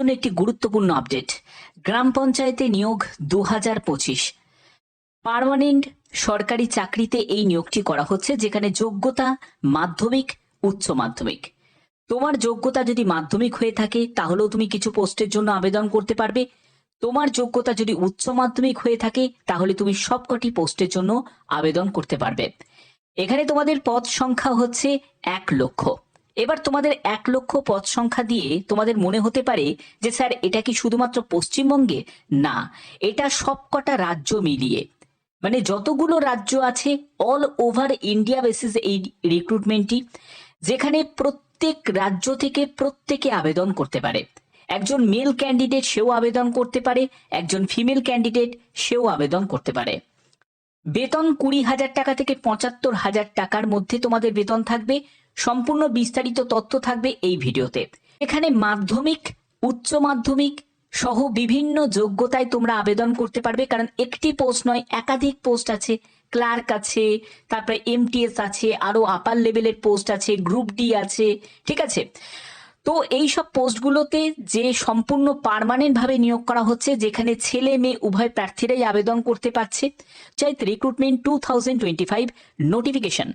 জন্য একটি গুরুত্বপূর্ণ আপডেট। গ্রাম পঞ্চায়েতে নিয়োগ 2025 পার্মানেন্ট সরকারি চাকরিতে এই নিয়োগটি করা হচ্ছে, যেখানে যোগ্যতা মাধ্যমিক, উচ্চ মাধ্যমিক। তোমার যোগ্যতা যদি মাধ্যমিক হয়ে থাকে তাহলেও তুমি কিছু পোস্টের জন্য আবেদন করতে পারবে। তোমার যোগ্যতা যদি উচ্চ মাধ্যমিক হয়ে থাকে তাহলে তুমি সবকটি পোস্টের জন্য আবেদন করতে পারবে। এখানে তোমাদের পদ সংখ্যা হচ্ছে 1,00,000। এবার তোমাদের 1,00,000 পদ সংখ্যা দিয়ে তোমাদের মনে হতে পারে যে স্যার এটা কি শুধুমাত্র পশ্চিমবঙ্গে? না, এটা সবকটা রাজ্য মিলিয়ে, মানে যতগুলো রাজ্য আছে অল ওভার ইন্ডিয়া বেসিস এই রিক্রুটমেন্টটি, যেখানে প্রত্যেক রাজ্য থেকে প্রত্যেকে আবেদন করতে পারে। একজন মেল ক্যান্ডিডেট সেও আবেদন করতে পারে, একজন ফিমেল ক্যান্ডিডেট সেও আবেদন করতে পারে। বেতন 20,000 টাকা থেকে 75,000 টাকার মধ্যে তোমাদের বেতন থাকবে। সম্পূর্ণ বিস্তারিত তথ্য থাকবে এই ভিডিওতে। এখানে মাধ্যমিক, উচ্চ মাধ্যমিক সহ বিভিন্ন যোগ্যতায় তোমরা আবেদন করতে পারবে, কারণ একটি পোস্ট নয়, একাধিক পোস্ট আছে। ক্লার্ক আছে, তারপরে এমটিএস আছে, আরো আপার লেভেলের পোস্ট আছে, গ্রুপ ডি আছে, ঠিক আছে। তো এই সব পোস্টগুলোতে যে সম্পূর্ণ পার্মানেন্ট ভাবে নিয়োগ করা হচ্ছে, যেখানে ছেলে মেয়ে উভয় প্রার্থীরাই আবেদন করতে পারছে। পঞ্চায়েত রিক্রুটমেন্ট 2025 নোটিফিকেশন,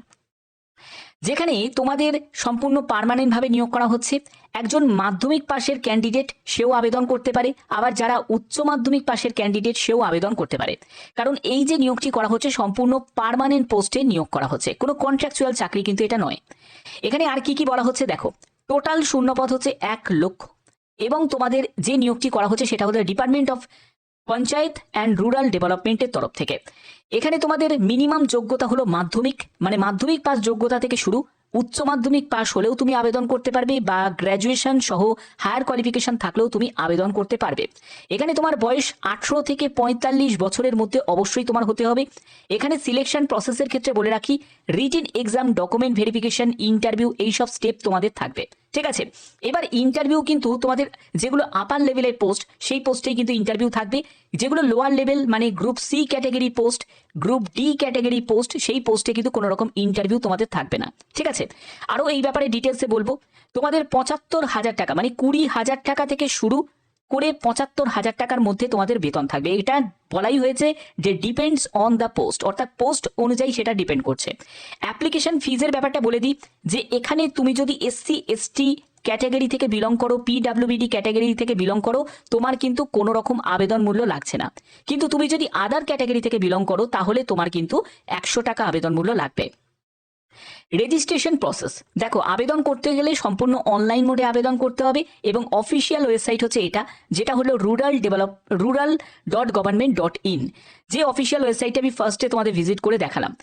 যেখানে তোমাদের সম্পূর্ণ পার্মানেন্ট ভাবে নিয়োগ করা হচ্ছে। একজন মাধ্যমিক পাশের ক্যান্ডিডেট সেও আবেদন করতে পারে, আবার যারা উচ্চ মাধ্যমিক পাশের ক্যান্ডিডেট সেও আবেদন করতে পারে। কারণ এই যে নিয়োগটি করা হচ্ছে সম্পূর্ণ পার্মানেন্ট পোস্টে নিয়োগ করা হচ্ছে, কোনো কন্ট্রাকচুয়াল চাকরি কিন্তু এটা নয়। এখানে আর কি কি বলা হচ্ছে দেখো। টোটাল শূন্যপদ হচ্ছে 1,00,000, এবং তোমাদের যে নিয়োগটি করা হচ্ছে সেটা হলো department of panchayat and rural ডেভেলপমেন্টের তরফ থেকে। এখানে তোমাদের মিনিমাম যোগ্যতা হলো মাধ্যমিক, মানে মাধ্যমিক পাস যোগ্যতা থেকে শুরু। উচ্চ মাধ্যমিক পাস হলেও তুমি আবেদন করতে পারবে, বা গ্র্যাজুয়েশন সহ হায়ার কোয়ালিফিকেশন থাকলেও তুমি আবেদন করতে পারবে। এখানে তোমার বয়স 18 থেকে 45 বছরের মধ্যে অবশ্যই তোমার হতে হবে। এখানে সিলেকশন প্রসেসের ক্ষেত্রে বলে রাখি, written exam, document verification, interview, এইসব স্টেপ তোমাদের থাকবে, ঠিক আছে। এবার ইন্টারভিউ কিন্তু তোমাদের যেগুলো আপার লেভেলের পোস্ট সেই পোস্টেই কিন্তু ইন্টারভিউ থাকবে। যেগুলো লোয়ার লেভেল মানে group C category post, group D category post, সেই পোস্টে কিন্তু কোনো রকম ইন্টারভিউ তোমাদের থাকবে না, ঠিক আছে। আরো এই ব্যাপারে ডিটেলসে বলবো। তোমাদের 75,000 টাকা মানে 20,000 টাকা থেকে শুরু করে 75,000 টাকার মধ্যে তোমাদের বেতন থাকবে। এটা বলাই হয়েছে যে ডিপেন্ডস অন দ্য পোস্ট, অর্থাৎ পোস্ট অনুযায়ী সেটা ডিপেন্ড করছে। অ্যাপ্লিকেশন ফিজের ব্যাপারটা বলে দিই, যে এখানে তুমি যদি এসসি এসটি ক্যাটাগরি থেকে বিলং করো, পিডাব্লিউবিডি ক্যাটাগরি থেকে বিলং করো, তোমার কিন্তু কোনো রকম আবেদন মূল্য লাগছে না। কিন্তু তুমি যদি আদার ক্যাটাগরি থেকে বিলং করো তাহলে তোমার কিন্তু 100 টাকা আবেদন মূল্য লাগবে। রেজিস্ট্রেশন প্রসেস দেখো, আবেদন করতে গেলে সম্পূর্ণ অনলাইন মোডে আবেদন করতে হবে, এবং অফিসিয়াল ওয়েবসাইট হচ্ছে এটা, যেটা হলো rural.government.in, যে অফিসিয়াল ওয়েবসাইটে আমি ফার্স্টে তোমাদের ভিজিট করে দেখালাম।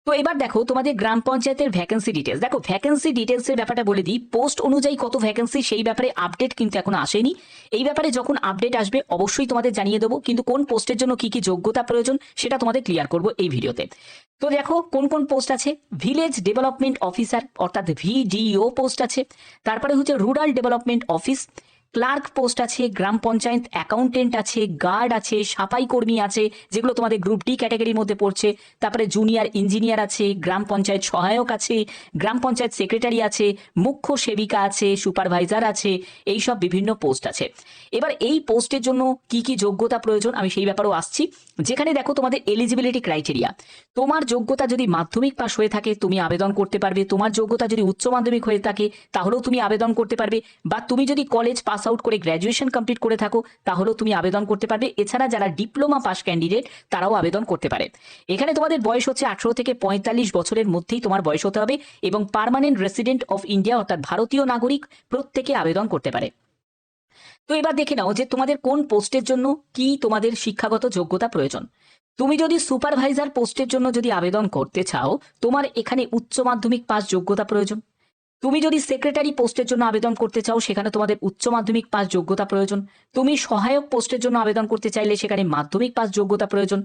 তো এবার দেখো তোমাদের গ্রাম পঞ্চায়েতের ভ্যাকেন্সি ডিটেলস। দেখো ভ্যাকেন্সি ডিটেলসের ব্যাপারটা বলে দিই, পোস্ট অনুযায়ী কত ভ্যাকেন্সি সেই ব্যাপারে আপডেট কিন্তু এখনো আসেনি। এই ব্যাপারে যখন আপডেট আসবে অবশ্যই তোমাদের জানিয়ে দেবো, কিন্তু কোন পোস্টের জন্য কি কি যোগ্যতা প্রয়োজন সেটা তোমাদের ক্লিয়ার করবো এই ভিডিওতে। তো দেখো কোন কোন পোস্ট আছে। ভিলেজ ডেভেলপমেন্ট অফিসার অর্থাৎ ভিডিও পোস্ট আছে, তারপরে হচ্ছে rural development office, clerk post আছে, গ্রাম পঞ্চায়েত অ্যাকাউন্টেন্ট আছে, গার্ড আছে, সাফাই কর্মী আছে, যেগুলো তোমাদের গ্রুপ ডি ক্যাটাগরির মধ্যে পড়ছে, তারপরে জুনিয়র ইঞ্জিনিয়ার আছে, গ্রাম পঞ্চায়েত সহায়ক আছে, গ্রাম পঞ্চায়েত সেক্রেটারি আছে, মুখ্য সেবিকা আছে, সুপারভাইজার আছে, এই সব বিভিন্ন পোস্ট আছে। এবার এই পোস্টের জন্য কি কি যোগ্যতা প্রয়োজন আমি সেই ব্যাপারেও আসছি। যেখানে দেখো তোমাদের এলিজিবিলিটি ক্রাইটেরিয়া, তোমার যোগ্যতা যদি মাধ্যমিক পাস হয়ে থাকে তুমি আবেদন করতে পারবে, তোমার যোগ্যতা যদি উচ্চ মাধ্যমিক হয়ে থাকে তাহলেও তুমি আবেদন করতে পারবে, বা তুমি যদি কলেজ পাস আউট করে গ্র্যাজুয়েশন কমপ্লিট করে থাকো তাহলেও তুমি আবেদন করতে পারবে। এছাড়া যারা ডিপ্লোমা পাস ক্যান্ডিডেট তারাও আবেদন করতে পারে। এখানে তোমাদের বয়স হচ্ছে 18 থেকে 45 বছরের মধ্যেই তোমার বয়স হতে হবে, এবং পার্মানেন্ট রেসিডেন্ট অফ ইন্ডিয়া অর্থাৎ ভারতীয় নাগরিক প্রত্যেকে আবেদন করতে পারে। তো এবার দেখে নাও যে তোমাদের কোন পোস্টের জন্য কি তোমাদের শিক্ষাগত যোগ্যতা প্রয়োজন। তুমি যদি সুপারভাইজার পোস্টের জন্য যদি আবেদন করতে চাও, তোমার এখানে উচ্চ মাধ্যমিক পাস যোগ্যতা প্রয়োজন। তুমি যদি সেক্রেটারি পোস্টের জন্য আবেদন করতে চাও সেখানে তোমাদের উচ্চ মাধ্যমিক পাস যোগ্যতা প্রয়োজন। তুমি সহায়ক পোস্টের জন্য আবেদন করতে চাইলে সেখানে মাধ্যমিক পাস যোগ্যতা প্রয়োজন।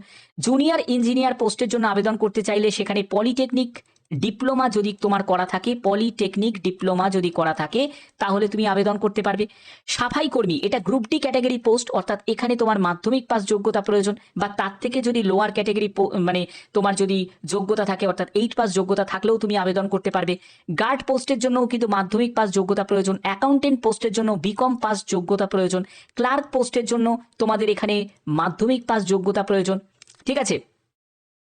জুনিয়র ইঞ্জিনিয়ার পোস্টের জন্য আবেদন করতে চাইলে সেখানে পলিটেকনিক ডিপ্লোমা যদি তোমার করা থাকে, পলিটেকনিক ডিপ্লোমা যদি করা থাকে, তাহলে তুমি আবেদন করতে পারবে। সাফাই কর্মী, এটা গ্রুপ ডি ক্যাটাগরি পোস্ট, অর্থাৎ এখানে তোমার মাধ্যমিক পাস যোগ্যতা প্রয়োজন, বা তার থেকে যদি লোয়ার ক্যাটাগরি মানে তোমার যদি যোগ্যতা থাকে, অর্থাৎ 8 পাস যোগ্যতা থাকলেও তুমি আবেদন করতে পারবে। গার্ড পোস্টের জন্যও কিন্তু মাধ্যমিক পাস যোগ্যতা প্রয়োজন। অ্যাকাউন্টেন্ট পোস্টের জন্য বিকম পাস যোগ্যতা প্রয়োজন। ক্লার্ক পোস্টের জন্য তোমাদের এখানে মাধ্যমিক পাস যোগ্যতা প্রয়োজন। ঠিক আছে,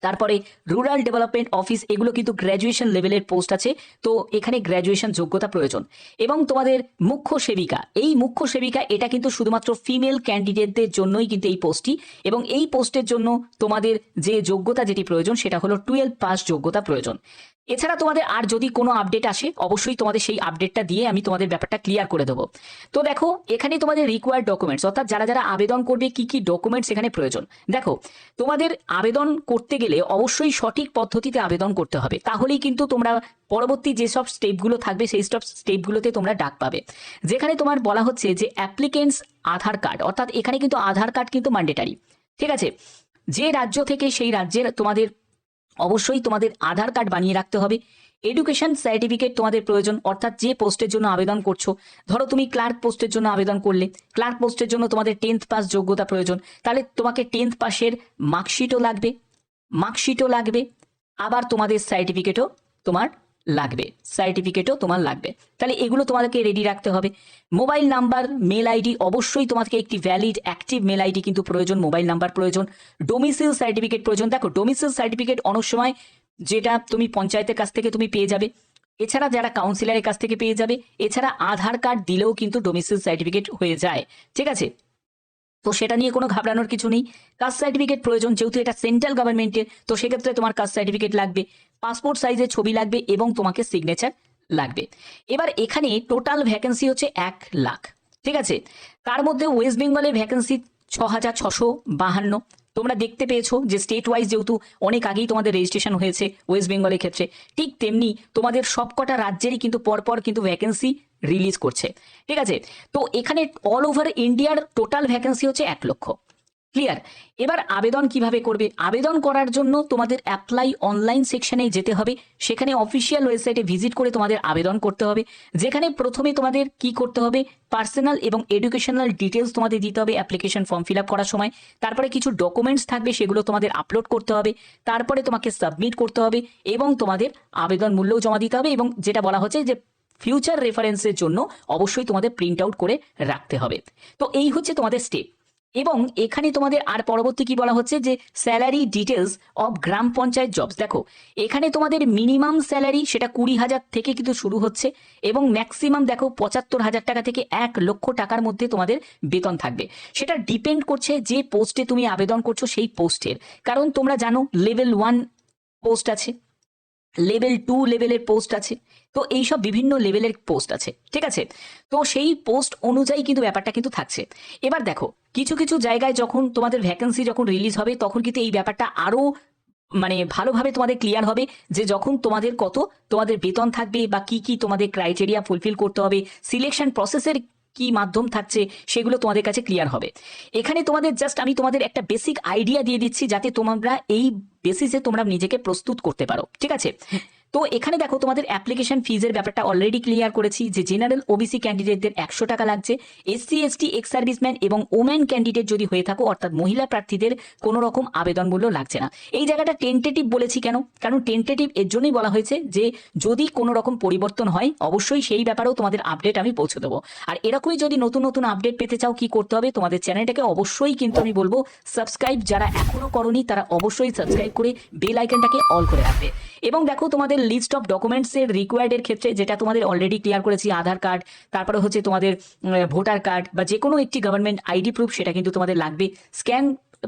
তারপরে রুরাল ডেভেলপমেন্ট অফিস, এগুলো কিন্তু গ্র্যাজুয়েশন লেভেলের পোস্ট আছে, তো এখানে গ্র্যাজুয়েশন যোগ্যতা প্রয়োজন। এবং তোমাদের মুখ্য সেবিকা, এই মুখ্য সেবিকা এটা কিন্তু শুধুমাত্র ফিমেল ক্যান্ডিডেটদের জন্যই কিন্তু এই পোস্টটি, এবং এই পোস্টের জন্য তোমাদের যে যোগ্যতা যেটি প্রয়োজন সেটা হলো 12 পাস যোগ্যতা প্রয়োজন। এছাড়া তোমাদের আর যদি কোনো আপডেট আসে, অবশ্যই তোমাদের সেই আপডেটটা দিয়ে আমি তোমাদের ব্যাপারটা ক্লিয়ার করে দেবো। তো দেখো এখানে তোমাদের রিকোয়ার্ড ডকুমেন্টস, অর্থাৎ যারা যারা আবেদন করবে কি কি ডকুমেন্টস এখানে প্রয়োজন। দেখো তোমাদের আবেদন করতে গেলে অবশ্যই সঠিক পদ্ধতিতে আবেদন করতে হবে, তাহলেই কিন্তু তোমরা পরবর্তী যেসব স্টেপগুলো থাকবে সেই সব স্টেপগুলোতে তোমরা ডাক পাবে। যেখানে তোমার বলা হচ্ছে যে অ্যাপ্লিকেন্টস আধার কার্ড, অর্থাৎ এখানে কিন্তু আধার কার্ড কিন্তু ম্যান্ডেটারি। ঠিক আছে, যে রাজ্য থেকে সেই রাজ্যের তোমাদের অবশ্যই তোমাদের আধার কার্ড বানিয়ে রাখতে হবে। এডুকেশন সার্টিফিকেট তোমাদের প্রয়োজন, অর্থাৎ যে পোস্টের জন্য আবেদন করছো, ধরো তুমি ক্লার্ক পোস্টের জন্য আবেদন করলে, ক্লার্ক পোস্টের জন্য তোমাদের 10th পাস যোগ্যতা প্রয়োজন, তাহলে তোমাকে 10th পাসের মার্কশিটও লাগবে, আবার তোমাদের সার্টিফিকেটও তোমার লাগবে। তাহলে এগুলো তোমাদেরকে রেডি রাখতে হবে। মোবাইল নাম্বার, মেল আইডি, অবশ্যই তোমাকে একটি ভ্যালিড অ্যাক্টিভ মেল আইডি কিন্তু প্রয়োজন, মোবাইল নাম্বার প্রয়োজন। ডোমিসাইল সার্টিফিকেট প্রয়োজন। দেখো ডোমিসাইল সার্টিফিকেট অনেক সময় যেটা তুমি পঞ্চায়েতের কাছ থেকে তুমি পেয়ে যাবে, এছাড়া যারা কাউন্সিলরের কাছ থেকে পেয়ে যাবে, এছাড়া আধার কার্ড দিলেও কিন্তু ডোমিসাইল সার্টিফিকেট হয়ে যায়। ঠিক আছে, তো সেটা নিয়ে কোনো ঘাবড়ানোর কিছু নেই। কাস্ট সার্টিফিকেট প্রয়োজন, যেহেতু এটা সেন্ট্রাল গভর্নমেন্টের, তো সেক্ষেত্রে তোমার কাস্ট সার্টিফিকেট লাগবে, পাসপোর্ট সাইজের ছবি লাগবে এবং তোমাকে সিগনেচার লাগবে। এবার এখানে টোটাল ভ্যাকেন্সি হচ্ছে 1 লাখ। ঠিক আছে, তার মধ্যে ওয়েস্ট বেঙ্গলের ভ্যাকেন্সি 6652। তোমরা দেখতে পেয়েছো যে স্টেট ওয়াইজ যেহেতু অনেক আগেই তোমাদের রেজিস্ট্রেশন হয়েছে ওয়েস্ট বেঙ্গলের ক্ষেত্রে, ঠিক তেমনি তোমাদের সবকটা রাজ্যেরই কিন্তু পরপর কিন্তু ভ্যাকেন্সি রিলিজ করছে। ঠিক আছে, তো এখানে অল ওভার ইন্ডিয়ার টোটাল ভ্যাকেন্সি হচ্ছে 1 লক্ষ। ক্লিয়ার? এবার আবেদন কিভাবে করবে? আবেদন করার জন্য তোমাদের অ্যাপ্লাই অনলাইন সেকশনে যেতে হবে, সেখানে অফিসিয়াল ওয়েবসাইটে ভিজিট করে তোমাদের আবেদন করতে হবে, যেখানে প্রথমে তোমাদের কি করতে হবে, পার্সোনাল এবং এডুকেশনাল ডিটেলস তোমাদের দিতে হবে অ্যাপ্লিকেশন ফর্ম ফিল আপ করার সময়। তারপরে কিছু ডকুমেন্টস থাকবে, সেগুলো তোমাদের আপলোড করতে হবে, তারপরে তোমাকে সাবমিট করতে হবে এবং তোমাদের আবেদন মূল্যও জমা দিতে হবে, এবং যেটা বলা হচ্ছে যে ফিউচার রেফারেন্সের জন্য অবশ্যই তোমাদের প্রিন্ট আউট করে রাখতে হবে। তো এই হচ্ছে তোমাদের স্টেপ। এবং এখানে তোমাদের আর পরবর্তী কি বলা হচ্ছে যে salary details of gram panchayat jobs. দেখো এখানে তোমাদের মিনিমাম স্যালারি সেটা 20,000 থেকে কিন্তু শুরু হচ্ছে, এবং ম্যাক্সিমাম দেখো 75,000 টাকা থেকে 1 লক্ষ টাকার মধ্যে তোমাদের বেতন থাকবে। সেটা ডিপেন্ড করছে যে পোস্টে তুমি আবেদন করছো সেই পোস্টের, কারণ তোমরা জানো লেভেল 1 পোস্ট আছে, লেভেল 2 লেভেলের পোস্ট আছে, তো এইসব বিভিন্ন লেভেলের পোস্ট আছে। ঠিক আছে, তো সেই পোস্ট অনুযায়ী কিন্তু ব্যাপারটা কিন্তু থাকছে। এবার দেখো কিছু কিছু জায়গায় যখন তোমাদের ভ্যাকেন্সি যখন রিলিজ হবে, তখন কিন্তু এই ব্যাপারটা আরো মানে ভালোভাবে তোমাদের ক্লিয়ার হবে, যে যখন তোমাদের কত তোমাদের বেতন থাকবে বা কি কি তোমাদের ক্রাইটেরিয়া ফুলফিল করতে হবে, সিলেকশন প্রসেসের কি মাধ্যম থাকছে, সেগুলো তোমাদের কাছে ক্লিয়ার হবে। এখানে তোমাদের জাস্ট আমি তোমাদের একটা বেসিক আইডিয়া দিয়ে দিচ্ছি, যাতে তোমরা এই বেসিসে তোমরা নিজেকে প্রস্তুত করতে পারো। ঠিক আছে, তো এখানে দেখো তোমাদের অ্যাপ্লিকেশন ফিজের ব্যাপারটা অলরেডি ক্লিয়ার করেছি, যে জেনারেল ওবিসি ক্যান্ডিডেটদের 100 টাকা লাগছে, এসসি এসটি এক্স সার্ভিসম্যান এবং ওমেন ক্যান্ডিডেট যদি হয়ে থাকো, অর্থাৎ মহিলা প্রার্থীদের কোনো রকম আবেদন মূল্য লাগছে না। এই জায়গাটা টেন্টেটিভ বলেছি কেন? কারণ টেন্টেটিভ এর জন্যই বলা হয়েছে যে যদি কোনো রকম পরিবর্তন হয় অবশ্যই সেই ব্যাপারেও তোমাদের আপডেট আমি পৌঁছে দেবো। আর এরকমই যদি নতুন নতুন আপডেট পেতে চাও, কি করতে হবে, তোমাদের চ্যানেলটাকে অবশ্যই কিন্তু আমি বলবো সাবস্ক্রাইব, যারা এখনো করনি তারা অবশ্যই সাবস্ক্রাইব করে বেল আইকনটাকে অল করে রাখবে। এবং দেখো তোমাদের লিস্ট অফ ডকুমেন্টস এর রিকোয়ার্ডের ক্ষেত্রে যেটা তোমাদের অলরেডি ক্লিয়ার করেছি, আধার কার্ড, তারপরে হচ্ছে তোমাদের ভোটার কার্ড বা যে কোনো একটি গভর্নমেন্ট আইডি প্রুফ, সেটা কিন্তু তোমাদের লাগবে। স্ক্যান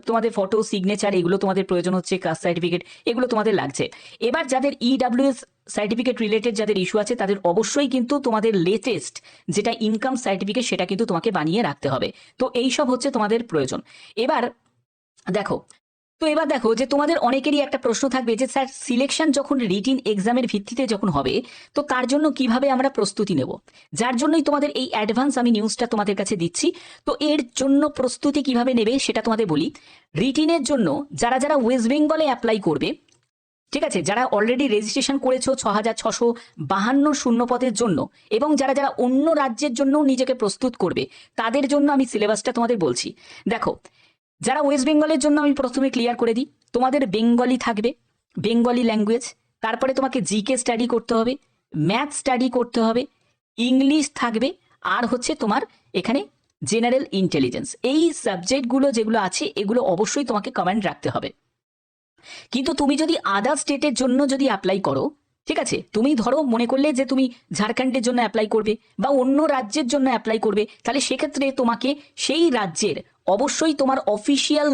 তোমাদের ফটো, সিগনেচার, এগুলো তোমাদের প্রয়োজন হচ্ছে, কাস্ট সার্টিফিকেট, এগুলো তোমাদের লাগছে। এবার যাদের ইডব্লিউএস সার্টিফিকেট রিলেটেড যাদের ইস্যু আছে, তাদের অবশ্যই কিন্তু তোমাদের লেটেস্ট যেটা ইনকাম সার্টিফিকেট, সেটা কিন্তু তোমাকে বানিয়ে রাখতে হবে। তো এই সব হচ্ছে তোমাদের প্রয়োজন। এবার দেখো যে তোমাদের অনেকেরই একটা প্রশ্ন থাকবে যে স্যার সিলেকশন যখন রিটিন এক্সামের ভিত্তিতে যখন হবে, তো তার জন্য কিভাবে আমরা প্রস্তুতি নেব? যার জন্যই তোমাদের এই অ্যাডভান্স আমি নিউজটা তোমাদের কাছে দিচ্ছি। তো এর জন্য প্রস্তুতি কিভাবে নেবে সেটা তোমাদের বলি। রিটিনের জন্য যারা যারা ওয়েস্ট বেঙ্গলে অ্যাপ্লাই করবে, ঠিক আছে, যারা অলরেডি রেজিস্ট্রেশন করেছো 6,652 শূন্যপদের জন্য, এবং যারা যারা অন্য রাজ্যের জন্য নিজেকে প্রস্তুত করবে তাদের জন্য আমি সিলেবাসটা তোমাদের বলছি। দেখো, যারা ওয়েস্ট বেঙ্গলের জন্য আমি প্রথমে ক্লিয়ার করে দিই, তোমাদের বেঙ্গলি থাকবে, বেঙ্গলি ল্যাঙ্গুয়েজ, তারপরে তোমাকে জিকে স্টাডি করতে হবে, ম্যাথ স্টাডি করতে হবে, ইংলিশ থাকবে, আর হচ্ছে তোমার এখানে জেনারেল ইন্টেলিজেন্স। এই সাবজেক্টগুলো যেগুলো আছে এগুলো অবশ্যই তোমাকে কমেন্ট রাখতে হবে। কিন্তু তুমি যদি আদার স্টেটের জন্য যদি অ্যাপ্লাই করো, ঠিক আছে, তুমি ধরো মনে করলে যে তুমি ঝাড়খণ্ডের জন্য অ্যাপ্লাই করবে বা অন্য রাজ্যের জন্য অ্যাপ্লাই করবে, তাহলে সেক্ষেত্রে তোমাকে সেই রাজ্যের অবশ্যই তোমার অফিসিয়াল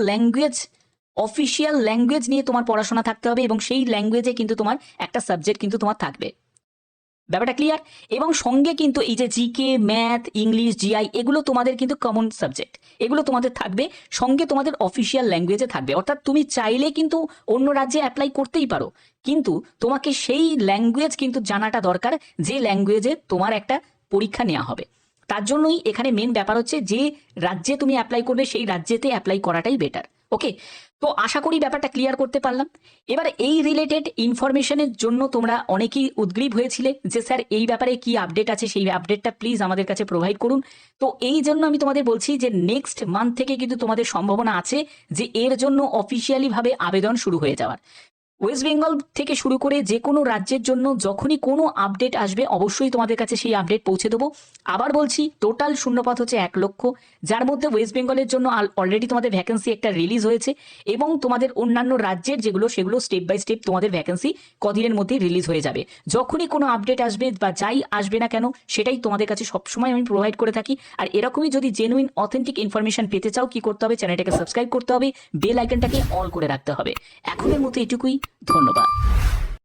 ল্যাঙ্গুয়েজ নিয়ে তোমার পড়াশোনা থাকতে হবে, এবং সেই ল্যাঙ্গুয়েজে কিন্তু তোমার একটা সাবজেক্ট কিন্তু তোমার থাকবে। ব্যাপারটা ক্লিয়ার? এবং সঙ্গে কিন্তু এই যে জিকে, ম্যাথ, ইংলিশ, জিআই, এগুলো তোমাদের কিন্তু কমন সাবজেক্ট, এগুলো তোমাদের থাকবে, সঙ্গে তোমাদের অফিসিয়াল ল্যাঙ্গুয়েজে থাকবে। অর্থাৎ তুমি চাইলে কিন্তু অন্য রাজ্যে অ্যাপ্লাই করতেই পারো, কিন্তু তোমাকে সেই ল্যাঙ্গুয়েজ কিন্তু জানাটা দরকার, যে ল্যাঙ্গুয়েজে তোমার একটা পরীক্ষা নেওয়া হবে। তার জন্যই এখানে মেন ব্যাপার হচ্ছে যে রাজ্যে তুমি অ্যাপ্লাই করবে সেই রাজ্যেতে অ্যাপ্লাই করাটাই বেটার। ওকে, তো আশা করি ব্যাপারটা ক্লিয়ার করতে পারলাম। এবার এই রিলেটেড ইনফরমেশনের জন্য তোমরা অনেকেই উদ্গ্রীব হয়েছিলে যে স্যার এই ব্যাপারে কি আপডেট আছে, সেই আপডেটটা প্লিজ আমাদের কাছে প্রোভাইড করুন। তো এই জন্য আমি তোমাদের বলছি যে নেক্সট মান্থ থেকে কিন্তু তোমাদের সম্ভাবনা আছে যে এর জন্য অফিসিয়ালি ভাবে আবেদন শুরু হয়ে যাওয়ার। ওয়েস্ট বেঙ্গল থেকে শুরু করে যে কোনো রাজ্যের জন্য যখনই কোনো আপডেট আসবে অবশ্যই তোমাদের কাছে সেই আপডেট পৌঁছে দেবো। আবার বলছি, টোটাল শূন্যপদ হচ্ছে 1 লক্ষ, যার মধ্যে ওয়েস্ট বেঙ্গলের জন্য অলরেডি তোমাদের ভ্যাকেন্সি একটা রিলিজ হয়েছে, এবং তোমাদের অন্যান্য রাজ্যের যেগুলো সেগুলো স্টেপ বাই স্টেপ তোমাদের ভ্যাকেন্সি কদিনের মধ্যে রিলিজ হয়ে যাবে। যখনই কোনো আপডেট আসবে বা যাই আসবে না কেন, সেটাই তোমাদের কাছে সবসময় আমি প্রোভাইড করে থাকি। আর এরকমই যদি জেনুইন অথেন্টিক ইনফরমেশন পেতে চাও, কি করতে হবে, চ্যানেলটাকে সাবস্ক্রাইব করতে হবে, বেল আইকনটাকে অল করে রাখতে হবে। এখনের মতো এটুকুই, ধন্যবাদ।